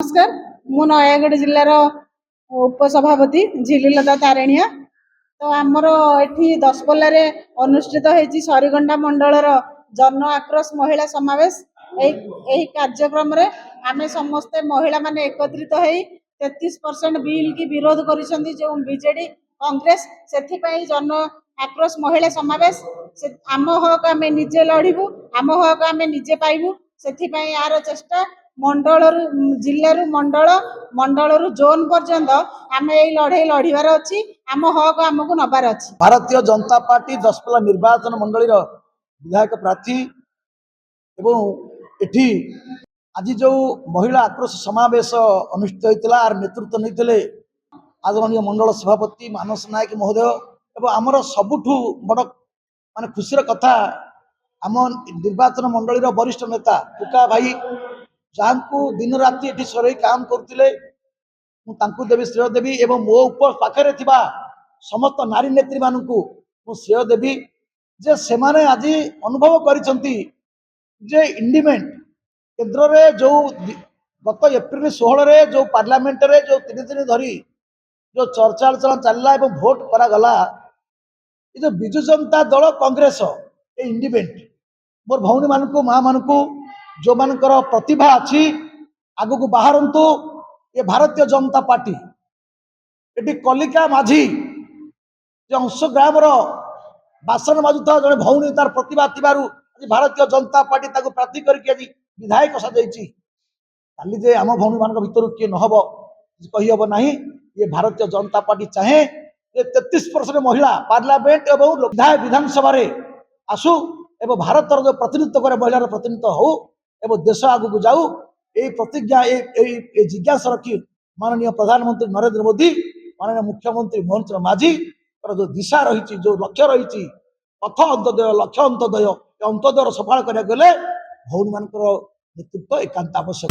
नमस्कार मु नयागढ़ जिलार उपसभापति झिलीलता तारेणिया। तो आमर एठी दसपल्ला अनुष्ठित होती सरीगंडा मंडलर जन आक्रोश महिला समावेश। यही कार्यक्रम रे आमे समस्ते महिला माने एकत्रित होई 33% बिल की विरोध करिसेंती जो बीजेडी कांग्रेस से जन आक्रोश महिला समावेश। आम हक आमे निजे लड़िबू, आम हक आमे निजे पाइबू। से यार चेष्टा मंडल जिलू मंडल मंडल जोन पर्यंत आम ये लड़े लड़ार अच्छी। आम हक आमको नबार अच्छी। भारतीय जनता पार्टी दसपल्ला निर्वाचन मंडलीर विधायक प्रार्थी एवं एठी आज जो महिला आक्रोश समावेश अनुष्ठित होता नेतृत्व नहीं आदरणीय मंडल सभापति मानस नायक महोदय एवं आमर सबुठू बड़ मान खुशीर कथा आम निर्वाचन मंडलीर वरिष्ठ नेता टुका भाई जहाँ दिन राति ये सर काम करते देवी श्रेय देवी एवं मो पाखे समस्त नारी नेत्री मान श्रेय देवी जे से माने आज अनुभव करिसंती जे इंडिपेंडेंट केंद्र रे जो गत एप्रिल 16 रे जो पार्लियामेंट रे जो 3 दिन धरी जो चर्चा चलला एवं भोट करागला ये जो विजु जनता दल कांग्रेस ये इंडिपेंडेंट मोर भौणी मानकू माँ मानकू जो मानकर प्रतिभा अच्छी आगु बाहरंतु ये भारतीय जनता पार्टी ये कलिका माझी जो अंश ग्राम बासन बाजुता जड़े भौणी तार प्रतिभा थिबारु भारतीय जनता पार्टी ताको प्रार्थी करके आज विधायक सजाई काली जे आम भौणी मान भर किए नहब कहीहब ना। ये भारतीय जनता पार्टी चाहे 33% महिला पार्लियामेंट एवं विधानसभा आसू एवं भारत जो प्रतिनिधित्व करे महिलार प्रतिनिधित्व हो एवं देश आगू जाऊ ये प्रतिज्ञा ये जिज्ञासा रखी माननीय प्रधानमंत्री नरेंद्र मोदी माननीय मुख्यमंत्री मोहन चरण माझी जो दिशा रही जो लक्ष्य रही पथ अंत्योदय लक्ष्य अंत्योदय अंत्योदय सफल करा गले भौणी मान नेतृत्व एकांत आवश्यक।